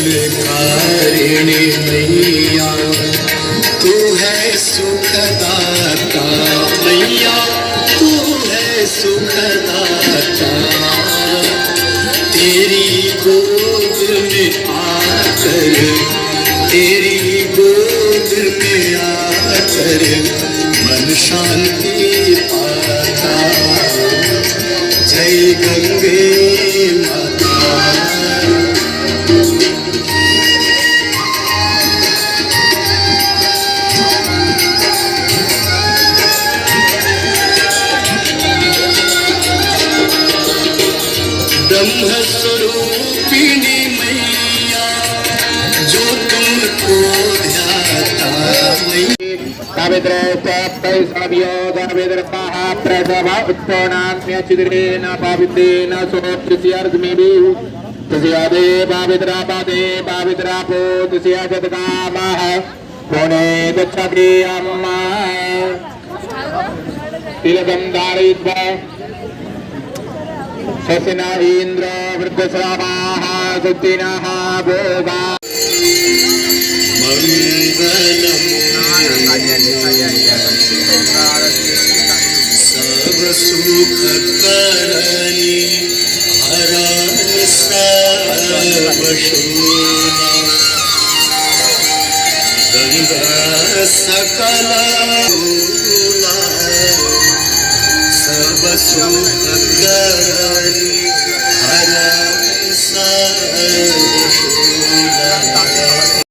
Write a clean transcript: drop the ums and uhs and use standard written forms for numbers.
मंगलकारिणी मैया तू है सुखदाता, मैया तू है सुखदाता। तेरी गोद में आकर, तेरी गोद में आकर मन शांति पाता। जय गंगे माता। ब्रह्म स्वरूपिणी मैया जो तुमको ध्याता मैया। पवित्रः प्रसव उत्पन्नान्यचिद्रेण पवित्रेण सोऽप्यस्यार्धमेभिः तस्य पवित्रापदे पवित्रापो तस्य जतकामः पुणे गच्छति अम्मा। तिलकं धारयित्वा शशिना इन्द्र वृद्धश्रावाः सुदिनः भोगा। सब सुख करनी हरानी सब शोभा। गंगा सकल सब सुख करनी हरानी सब शोभा।